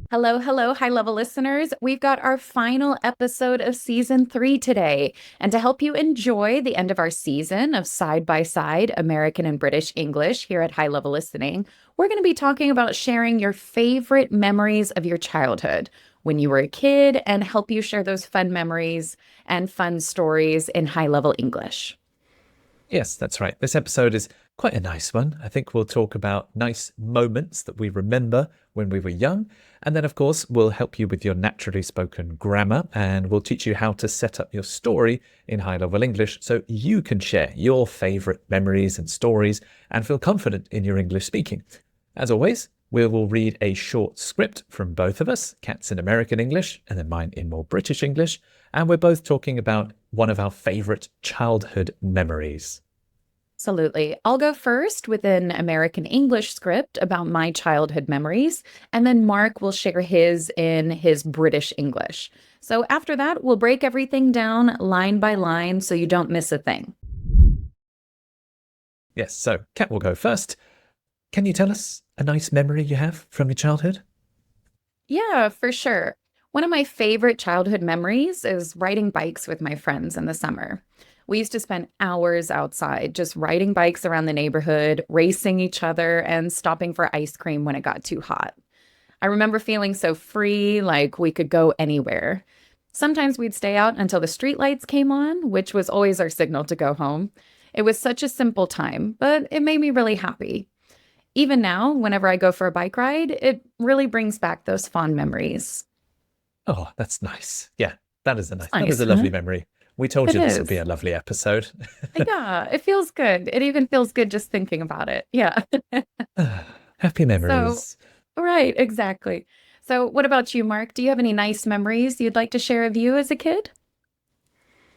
Hello, hello, high level listeners. We've got our final episode of season 3 today. And to help you enjoy the end of our season of side by side American and British English here at High Level Listening, we're going to be talking about sharing your favorite memories of your childhood when you were a kid and help you share those fun memories and fun stories in high level English. Yes, that's right. This episode is quite a nice one. I think we'll talk about nice moments that we remember when we were young. And then, of course, we'll help you with your naturally spoken grammar and we'll teach you how to set up your story in high-level English so you can share your favorite memories and stories and feel confident in your English speaking. As always, we will read a short script from both of us, Kat's in American English and then mine in more British English. And we're both talking about one of our favorite childhood memories. Absolutely. I'll go first with an American English script about my childhood memories, and then Mark will share his in his British English. So after that, we'll break everything down line by line so you don't miss a thing. Yes, so Kat will go first. Can you tell us a nice memory you have from your childhood? Yeah, for sure. One of my favorite childhood memories is riding bikes with my friends in the summer. We used to spend hours outside just riding bikes around the neighborhood, racing each other, and stopping for ice cream when it got too hot. I remember feeling so free, like we could go anywhere. Sometimes we'd stay out until the streetlights came on, which was always our signal to go home. It was such a simple time, but it made me really happy. Even now, whenever I go for a bike ride, it really brings back those fond memories. Oh, that's nice. Yeah, that is It's that is nice, a huh? lovely memory. We told It you this would be is. a lovely episode. Yeah, it feels good. It even feels good just thinking about it. Yeah. Happy So, memories. right, exactly. So, what about you, Mark? Do you have any nice memories you'd like to share of you as a kid?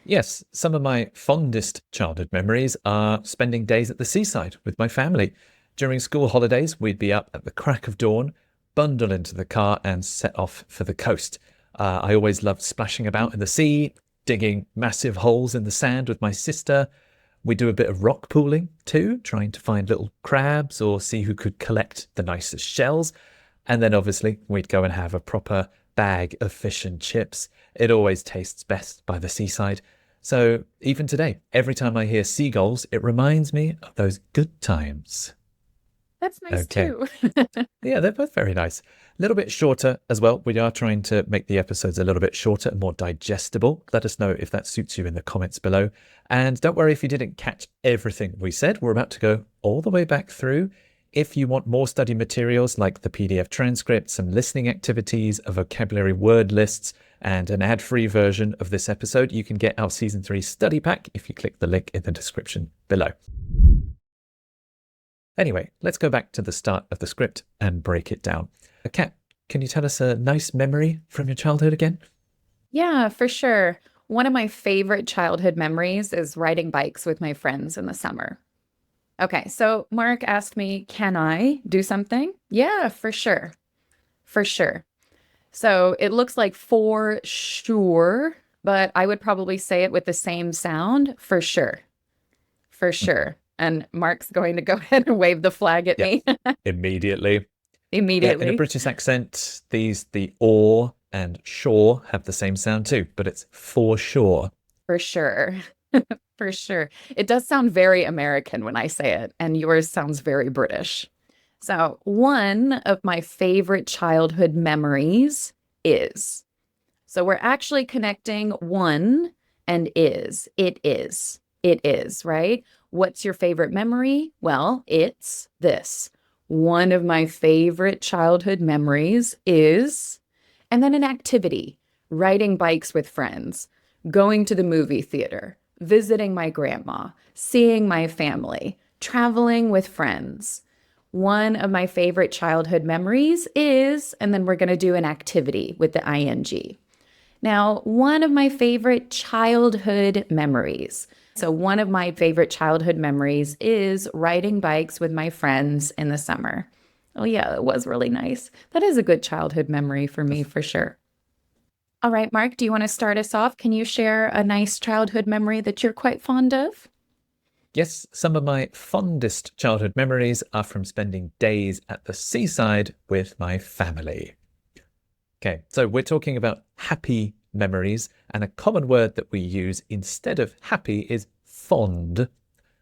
Yes, some of my fondest childhood memories are spending days at the seaside with my family. During school holidays, we'd be up at the crack of dawn, bundle into the car and set off for the coast. I always loved splashing about in the sea, digging massive holes in the sand with my sister. We do a bit of rock pooling too, trying to find little crabs or see who could collect the nicest shells. And then obviously we'd go and have a proper bag of fish and chips. It always tastes best by the seaside. So even today, every time I hear seagulls, it reminds me of those good times. That's nice Okay. too. Yeah, they're both very nice. A little bit shorter as well. We are trying to make the episodes a little bit shorter and more digestible. Let us know if that suits you in the comments below. And don't worry if you didn't catch everything we said. We're about to go all the way back through. If you want more study materials like the PDF transcript, some listening activities, a vocabulary word lists, and an ad-free version of this episode, you can get our Season 3 study pack if you click the link in the description below. Anyway, let's go back to the start of the script and break it down. Kat, can you tell us a nice memory from your childhood again? Yeah, for sure. One of my favorite childhood memories is riding bikes with my friends in the summer. Okay, so Mark asked me, can I do something? Yeah, for sure. For sure. So it looks like for sure, but I would probably say it with the same sound, for sure. For sure. And Mark's going to go ahead and wave the flag at Yeah, me immediately. Yeah, in a immediately. British accent, the or and sure have the same sound too, but it's for sure. For sure. For sure. It does sound very American when I say it, and yours sounds very British. So, one of my favorite childhood memories is. So, we're actually connecting one and is. It is. It is, right? What's your favorite memory? Well, it's this. One of my favorite childhood memories is, and then an activity, riding bikes with friends, going to the movie theater, visiting my grandma, seeing my family, traveling with friends. One of my favorite childhood memories is, and then we're going to do an activity with the ing. Now, one of my favorite childhood memories. So, one of my favorite childhood memories is riding bikes with my friends in the summer. Oh, yeah, it was really nice. That is a good childhood memory for me, for sure. All right, Mark, do you want to start us off? Can you share a nice childhood memory that you're quite fond of? Yes, some of my fondest childhood memories are from spending days at the seaside with my family. Okay, so we're talking about happy memories, and a common word that we use instead of happy is fond.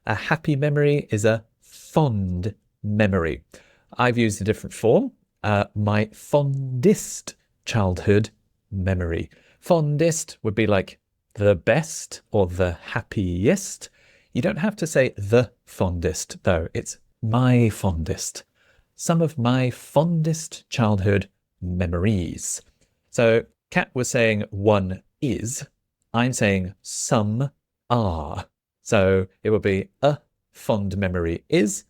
A happy memory is a fond memory. I've used a different form, my fondest childhood memory. Fondest would be like the best or the happiest. You don't have to say the fondest, though. It's my fondest. Some of my fondest childhood memories. So Kat was saying one is. I'm saying some are. So it will be a fond memory is,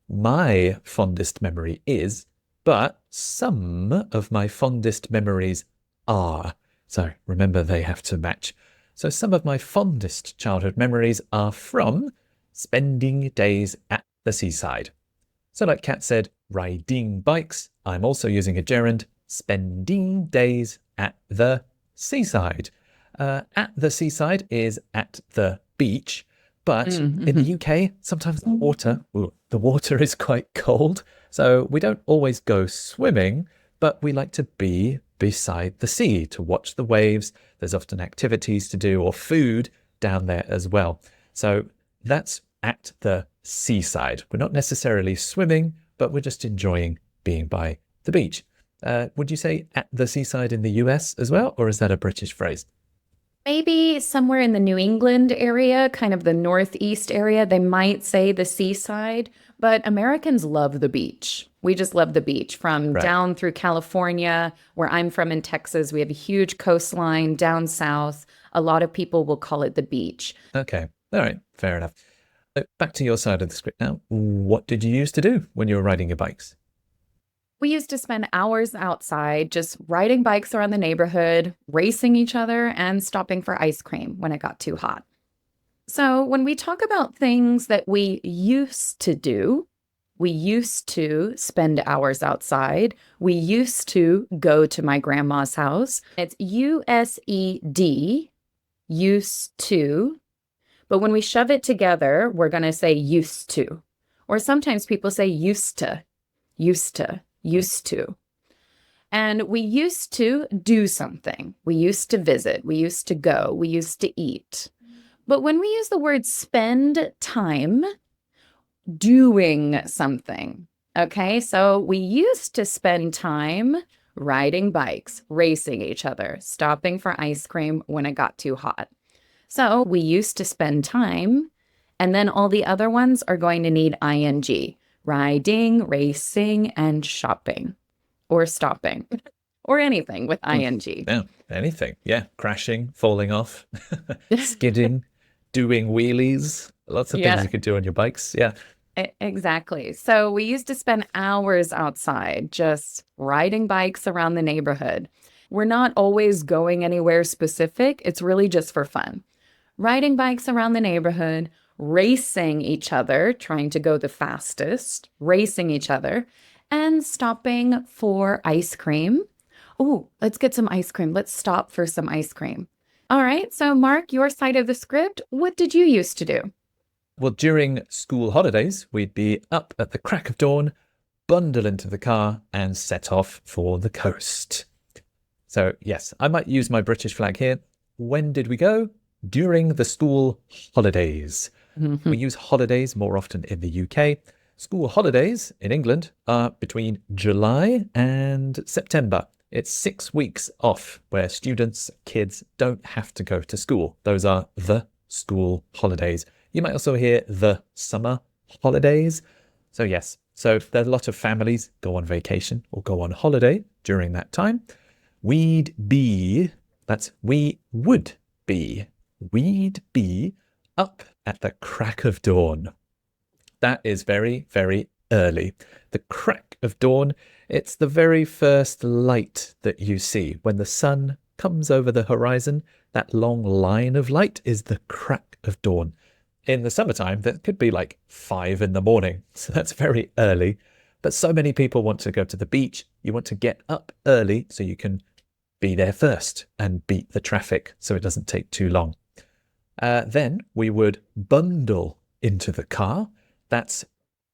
my fondest memory is, but some of my fondest memories are. So remember, they have to match. So some of my fondest childhood memories are from spending days at the seaside. So like Kat said, riding bikes, I'm also using a gerund, spending days at the seaside. At the seaside is at the beach, but in the UK, sometimes the water is quite cold, so we don't always go swimming, but we like to be beside the sea to watch the waves. There's often activities to do or food down there as well. So that's at the seaside. We're not necessarily swimming, but we're just enjoying being by the beach. Would you say at the seaside in the US as well, or is that a British phrase? Maybe somewhere in the New England area, kind of the northeast area, they might say the seaside, but Americans love the beach. We just love the beach from down through California, where I'm from in Texas. We have a huge coastline down south. A lot of people will call it the beach. Okay. All right. Fair enough. So back to your side of the script now. What did you used to do when you were riding your bikes? We used to spend hours outside just riding bikes around the neighborhood, racing each other, and stopping for ice cream when it got too hot. So when we talk about things that we used to do, we used to spend hours outside. We used to go to my grandma's house. It's USED, used to. But when we shove it together, we're going to say used to. Or sometimes people say used to, used to. Used to. And we used to do something. We used to visit. We used to go. We used to eat. But when we use the word spend time doing something, okay? So we used to spend time riding bikes, racing each other, stopping for ice cream when it got too hot. So we used to spend time, and then all the other ones are going to need ing. Riding, racing, and shopping, or stopping, or anything with ing. Yeah, anything. Yeah, crashing, falling off, skidding, doing wheelies. Lots of things you could do on your bikes. Yeah. Exactly. So we used to spend hours outside just riding bikes around the neighborhood. We're not always going anywhere specific. It's really just for fun. Riding bikes around the neighborhood, racing each other, trying to go the fastest, racing each other, and stopping for ice cream. Oh, let's get some ice cream. Let's stop for some ice cream. All right. So Mark, your side of the script, what did you used to do? Well, during school holidays, we'd be up at the crack of dawn, bundle into the car and set off for the coast. So yes, I might use my British flag here. When did we go? During the school holidays. We use holidays more often in the UK. School holidays in England are between July and September. It's 6 weeks off where students, kids don't have to go to school. Those are the school holidays. You might also hear the summer holidays. So yes, so there's a lot of families go on vacation or go on holiday during that time. We would be up at the crack of dawn. That is very, very early. The crack of dawn, it's the very first light that you see. When the sun comes over the horizon, that long line of light is the crack of dawn. In the summertime, that could be like 5 in the morning. So that's very early. But so many people want to go to the beach. You want to get up early so you can be there first and beat the traffic so it doesn't take too long. Then we would bundle into the car. That's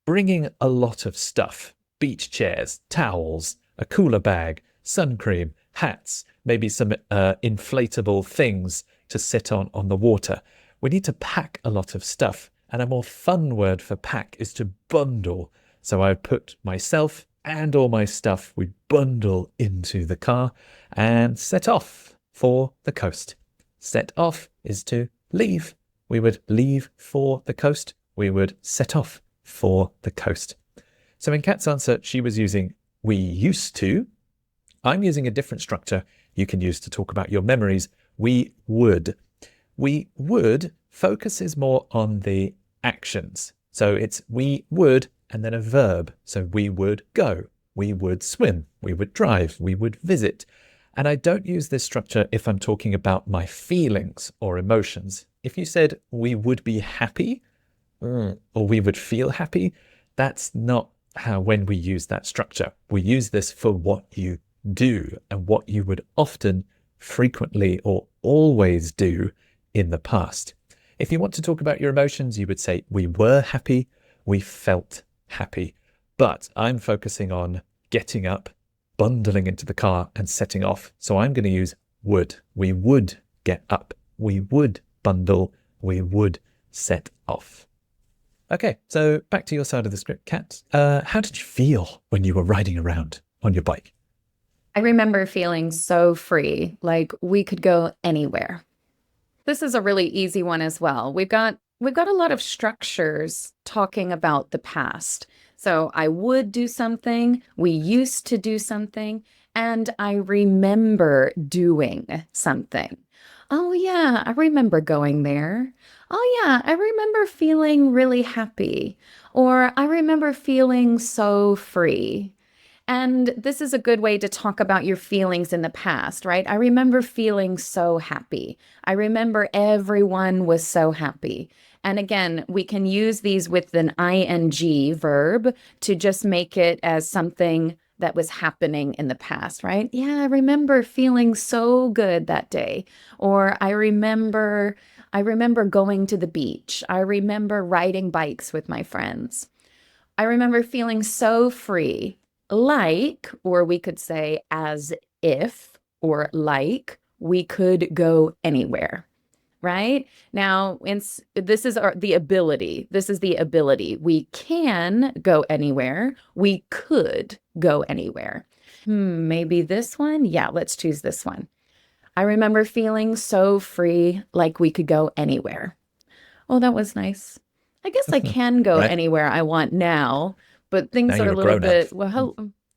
bringing a lot of stuff. Beach chairs, towels, a cooler bag, sun cream, hats, maybe some inflatable things to sit on the water. We need to pack a lot of stuff. And a more fun word for pack is to bundle. So I would put myself and all my stuff, we'd bundle into the car and set off for the coast. Set off is to leave. We would leave for the coast. We would set off for the coast. So in Kat's answer, she was using we used to. I'm using a different structure you can use to talk about your memories. We would. We would focuses more on the actions. So it's we would and then a verb. So we would go, we would swim, we would drive, we would visit. And I don't use this structure if I'm talking about my feelings or emotions. If you said we would be happy or we would feel happy, that's not when we use that structure. We use this for what you do and what you would often, frequently, or always do in the past. If you want to talk about your emotions, you would say we were happy, we felt happy. But I'm focusing on getting up, bundling into the car and setting off. So I'm going to use would. We would get up. We would bundle. We would set off. Okay, so back to your side of the script, Kat. How did you feel when you were riding around on your bike? I remember feeling so free, like we could go anywhere. This is a really easy one as well. We've got a lot of structures talking about the past. So I would do something, we used to do something, and I remember doing something. Oh yeah, I remember going there. Oh yeah, I remember feeling really happy. Or I remember feeling so free. And this is a good way to talk about your feelings in the past, right? I remember feeling so happy. I remember everyone was so happy. And again, we can use these with an ing verb to just make it as something that was happening in the past, right? Yeah, I remember feeling so good that day. Or I remember going to the beach. I remember riding bikes with my friends. I remember feeling so free. Like, or we could say as if, or like, we could go anywhere, right? Now, this is the ability. This is the ability. We can go anywhere. We could go anywhere. Maybe this one? Yeah, let's choose this one. I remember feeling so free, like we could go anywhere. Oh, that was nice. I guess I can go Right. anywhere I want now. But things Now are you're a a little grown-up. bit, well,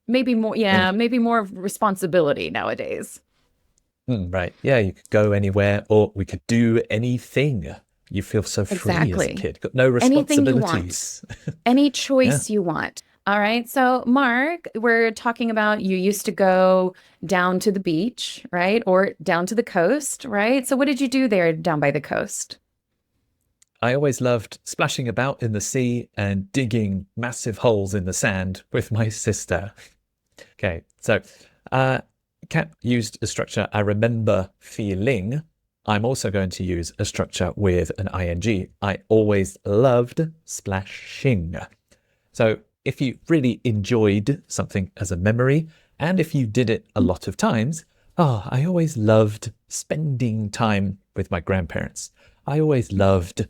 maybe more, yeah, maybe more of responsibility nowadays. Right. Yeah, you could go anywhere or we could do anything. You feel so free as a Exactly. kid. Got no Anything you want. responsibilities. Any choice you want. All right. So, Mark, we're talking about you used to go down to the beach, right? Or down to the coast, right? So what did you do there down by the coast? I always loved splashing about in the sea and digging massive holes in the sand with my sister. Okay, so Kat used a structure, I remember feeling. I'm also going to use a structure with an ing. I always loved splashing. So if you really enjoyed something as a memory, and if you did it a lot of times, I always loved spending time with my grandparents. I always loved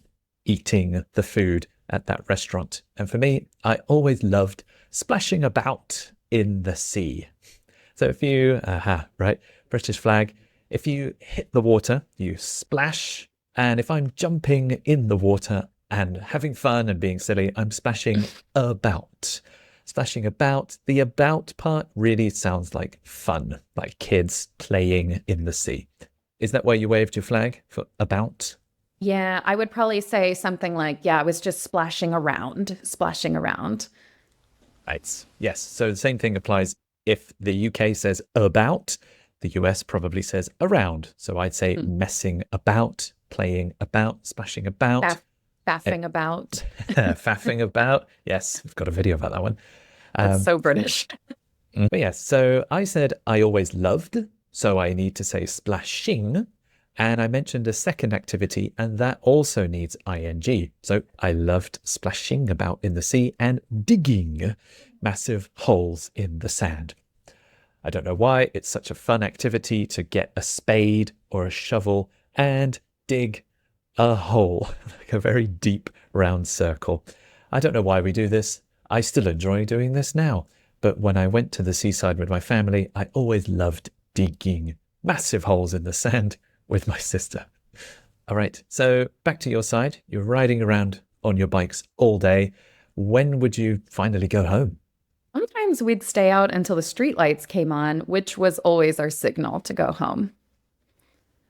eating the food at that restaurant. And for me, I always loved splashing about in the sea. So if you, right, British flag, if you hit the water, you splash. And if I'm jumping in the water and having fun and being silly, I'm splashing about. Splashing about. The about part really sounds like fun, like kids playing in the sea. Is that why you waved your flag for about? Yeah, I would probably say something like, yeah, I was just splashing around. Right. Yes. So the same thing applies if the UK says about, the US probably says around. So I'd say messing about, playing about, splashing about. Faffing about. Faffing about. Yes, we've got a video about that one. That's so British. But yes, so I said I always loved, so I need to say splashing. And I mentioned a second activity, and that also needs ing. So I loved splashing about in the sea and digging massive holes in the sand. I don't know why. It's such a fun activity to get a spade or a shovel and dig a hole, like a very deep round circle. I don't know why we do this. I still enjoy doing this now. But when I went to the seaside with my family, I always loved digging massive holes in the sand with my sister. All right, so back to your side. You're riding around on your bikes all day. When would you finally go home? Sometimes we'd stay out until the streetlights came on, which was always our signal to go home.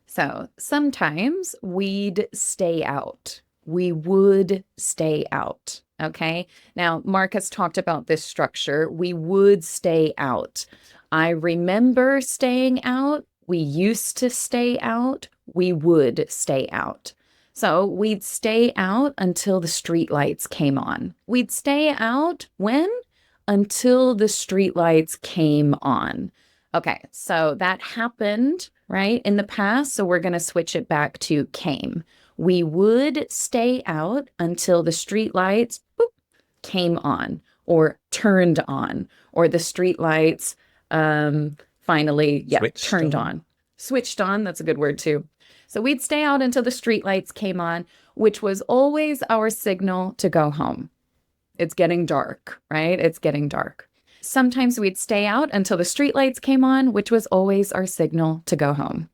So sometimes we'd stay out. We would stay out. Okay. Now, Marcus talked about this structure. We would stay out. I remember staying out. We used to stay out. We would stay out. So we'd stay out until the streetlights came on. We'd stay out when? Until the streetlights came on. Okay, so that happened, right, in the past. So we're going to switch it back to came. We would stay out until the streetlights came on or turned on, or the streetlights finally turned on. Switched on, that's a good word too. So we'd stay out until the streetlights came on, which was always our signal to go home. It's getting dark, right? It's getting dark. Sometimes we'd stay out until the streetlights came on, which was always our signal to go home.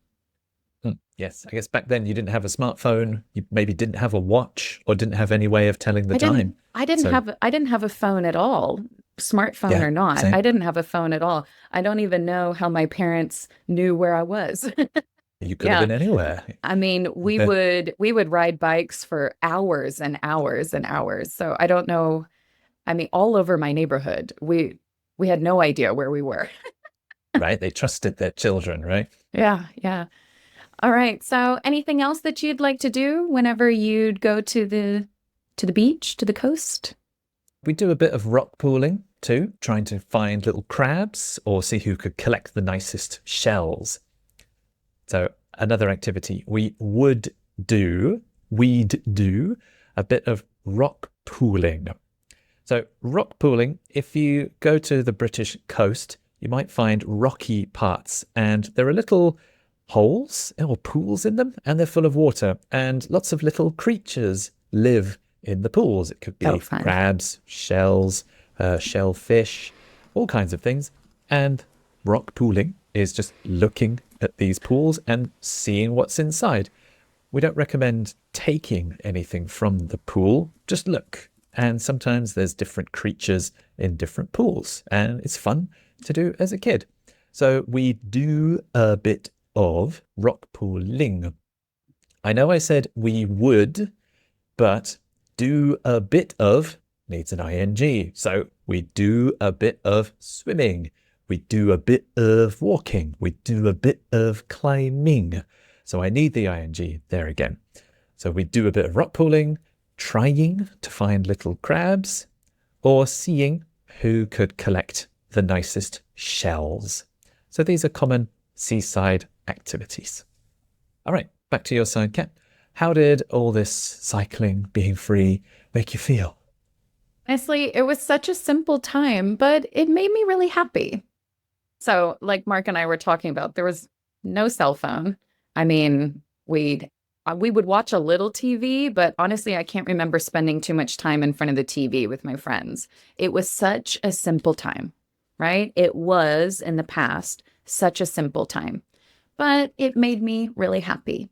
Yes, I guess back then you didn't have a smartphone, you maybe didn't have a watch, or didn't have any way of telling the time. I didn't have a phone at all, smartphone or not. Same. I didn't have a phone at all. I don't even know how my parents knew where I was. You could have been anywhere. I mean, we would ride bikes for hours and hours and hours. So I don't know. I mean, all over my neighborhood, we had no idea where we were. Right? They trusted their children, right? Yeah, yeah. All right. So anything else that you'd like to do whenever you'd go to the beach, to the coast? We do a bit of rock pooling too, trying to find little crabs or see who could collect the nicest shells. So another activity we'd do a bit of rock pooling. So rock pooling, if you go to the British coast, you might find rocky parts, and there are little holes or pools in them, and they're full of water, and lots of little creatures live in the pools. It could be crabs, shells, shellfish, all kinds of things. And rock pooling is just looking at these pools and seeing what's inside. We don't recommend taking anything from the pool, just look. And sometimes there's different creatures in different pools, and it's fun to do as a kid. So we do a bit of rock pooling. I know I said we would, but do a bit of needs an ing. So we do a bit of swimming. We do a bit of walking. We do a bit of climbing. So I need the ing there again. So we do a bit of rock pooling, trying to find little crabs, or seeing who could collect the nicest shells. So these are common seaside activities. All right, back to your side, Kat. How did all this cycling, being free, make you feel? Honestly, it was such a simple time, but it made me really happy. So like Mark and I were talking about, there was no cell phone. I mean, we would watch a little TV, but honestly, I can't remember spending too much time in front of the TV with my friends. It was such a simple time, right? It was, in the past, such a simple time, but it made me really happy.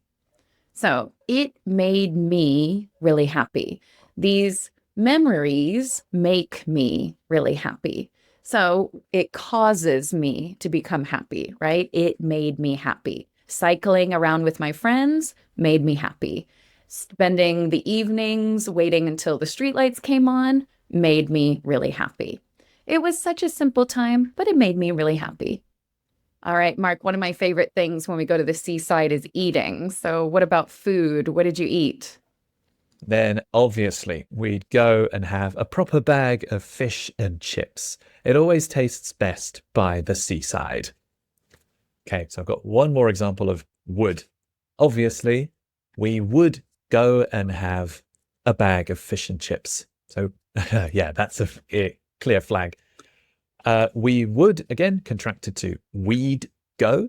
So it made me really happy. These memories make me really happy. So it causes me to become happy, right? It made me happy. Cycling around with my friends made me happy. Spending the evenings waiting until the streetlights came on made me really happy. It was such a simple time, but it made me really happy. All right, Mark, one of my favorite things when we go to the seaside is eating. So what about food? What did you eat? Then obviously we'd go and have a proper bag of fish and chips. It always tastes best by the seaside. Okay, so I've got one more example of would. Obviously, we would go and have a bag of fish and chips. So yeah, that's a clear flag. We would, again, contracted to we'd go.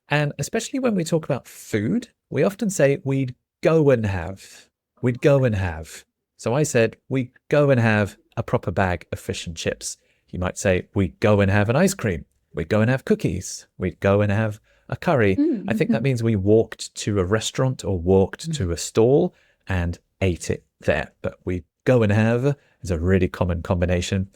And especially when we talk about food, we often say we'd go and have. We'd go and have. So I said, we'd go and have a proper bag of fish and chips. You might say, we'd go and have an ice cream. We'd go and have cookies. We'd go and have a curry. Mm-hmm. I think that means we walked to a restaurant or walked to a stall and ate it there. But we go and have is a really common combination.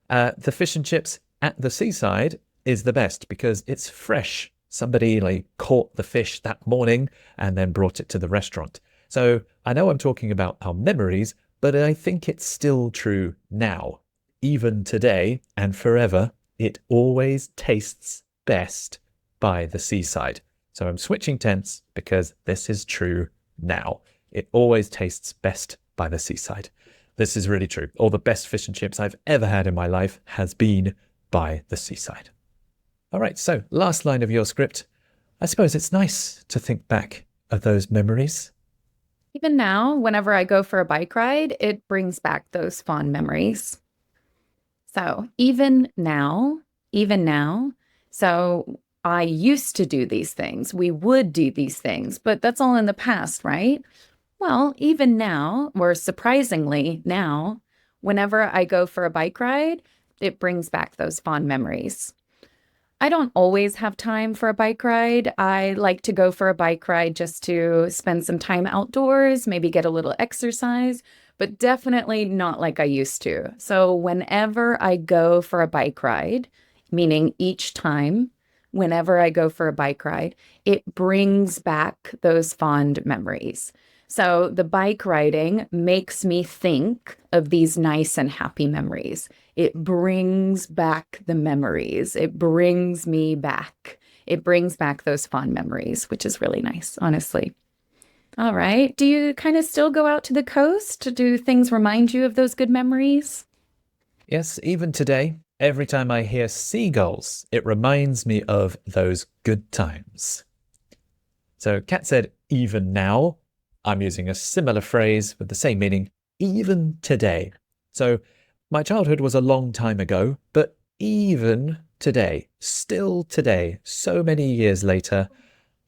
The fish and chips at the seaside is the best because it's fresh. Somebody caught the fish that morning and then brought it to the restaurant. So I know I'm talking about our memories, but I think it's still true now. Even today and forever, it always tastes best by the seaside. So I'm switching tense because this is true now. It always tastes best by the seaside. This is really true. All the best fish and chips I've ever had in my life has been by the seaside. All right, so last line of your script. I suppose it's nice to think back of those memories. Even now, whenever I go for a bike ride, it brings back those fond memories. So even now, so I used to do these things. We would do these things, but that's all in the past, right? Well, even now, or surprisingly now, whenever I go for a bike ride, it brings back those fond memories. I don't always have time for a bike ride. I like to go for a bike ride just to spend some time outdoors, maybe get a little exercise, but definitely not like I used to. So whenever I go for a bike ride, meaning each time, whenever I go for a bike ride, it brings back those fond memories. So the bike riding makes me think of these nice and happy memories. It brings back the memories. It brings me back. It brings back those fond memories, which is really nice, honestly. All right. Do you kind of still go out to the coast? Do things remind you of those good memories? Yes, even today, every time I hear seagulls, it reminds me of those good times. So Kat said, even now. I'm using a similar phrase with the same meaning, even today. So my childhood was a long time ago, but even today, still today, so many years later,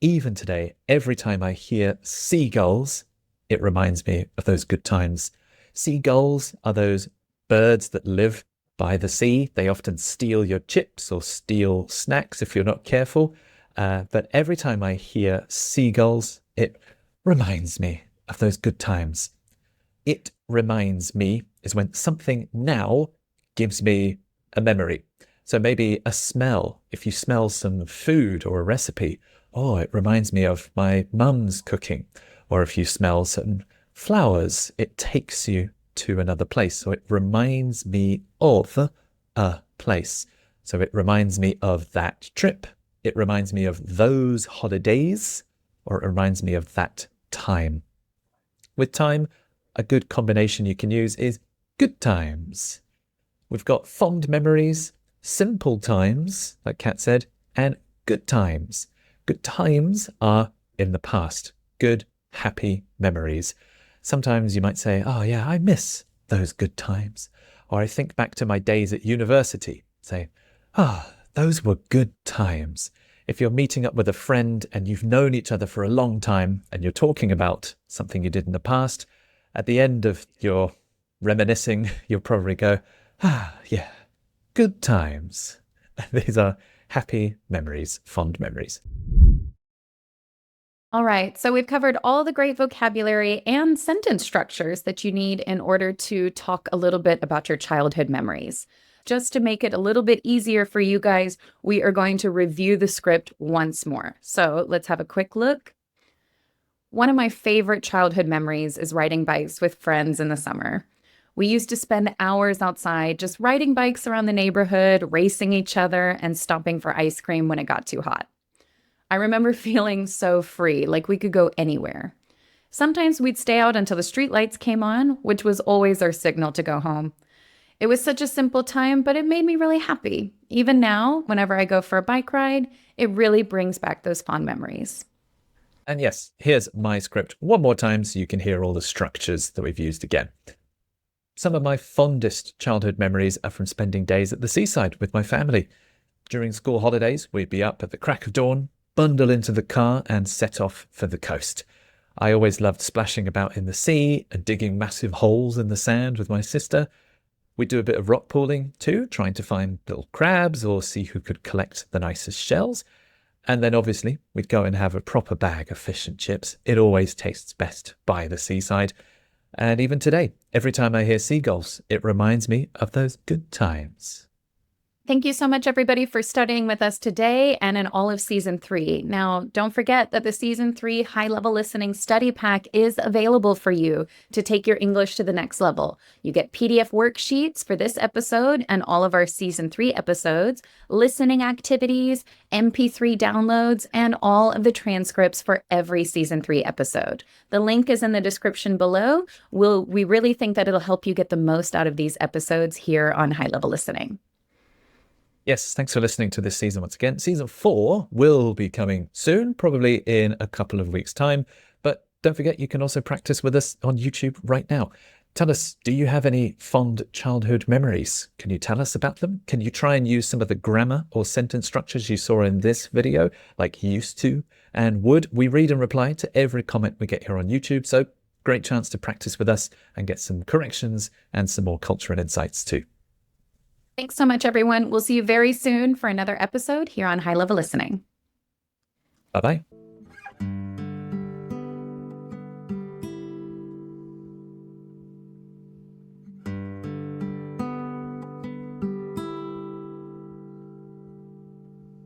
even today, every time I hear seagulls, it reminds me of those good times. Seagulls are those birds that live by the sea. They often steal your chips or steal snacks if you're not careful. But every time I hear seagulls, it reminds me of those good times. It reminds me is when something now gives me a memory. So maybe a smell. If you smell some food or a recipe, oh, it reminds me of my mum's cooking. Or if you smell certain flowers, it takes you to another place. So it reminds me of a place. So it reminds me of that trip. It reminds me of those holidays, or it reminds me of that time. With time, a good combination you can use is good times. We've got fond memories, simple times, like Kat said, and good times. Good times are in the past. Good, happy memories. Sometimes you might say, oh yeah, I miss those good times. Or I think back to my days at university. Say, those were good times. If you're meeting up with a friend and you've known each other for a long time and you're talking about something you did in the past, at the end of your reminiscing, you'll probably go, yeah, good times. These are happy memories, fond memories. All right, so we've covered all the great vocabulary and sentence structures that you need in order to talk a little bit about your childhood memories. Just to make it a little bit easier for you guys, we are going to review the script once more. So let's have a quick look. One of my favorite childhood memories is riding bikes with friends in the summer. We used to spend hours outside just riding bikes around the neighborhood, racing each other, and stopping for ice cream when it got too hot. I remember feeling so free, like we could go anywhere. Sometimes we'd stay out until the streetlights came on, which was always our signal to go home. It was such a simple time, but it made me really happy. Even now, whenever I go for a bike ride, it really brings back those fond memories. And yes, here's my script one more time so you can hear all the structures that we've used again. Some of my fondest childhood memories are from spending days at the seaside with my family. During school holidays, we'd be up at the crack of dawn, bundle into the car and set off for the coast. I always loved splashing about in the sea and digging massive holes in the sand with my sister. We'd do a bit of rock pooling too, trying to find little crabs or see who could collect the nicest shells. And then obviously we'd go and have a proper bag of fish and chips. It always tastes best by the seaside. And even today, every time I hear seagulls, it reminds me of those good times. Thank you so much, everybody, for studying with us today and in all of Season 3. Now, don't forget that the Season 3 High-Level Listening Study Pack is available for you to take your English to the next level. You get PDF worksheets for this episode and all of our Season 3 episodes, listening activities, MP3 downloads, and all of the transcripts for every Season 3 episode. The link is in the description below. We really think that it'll help you get the most out of these episodes here on High-Level Listening. Yes, thanks for listening to this season once again. Season 4 will be coming soon, probably in a couple of weeks' time. But don't forget, you can also practice with us on YouTube right now. Tell us, do you have any fond childhood memories? Can you tell us about them? Can you try and use some of the grammar or sentence structures you saw in this video, like used to and would? We read and reply to every comment we get here on YouTube, so great chance to practice with us and get some corrections and some more culture and insights too. Thanks so much, everyone. We'll see you very soon for another episode here on High Level Listening. Bye-bye.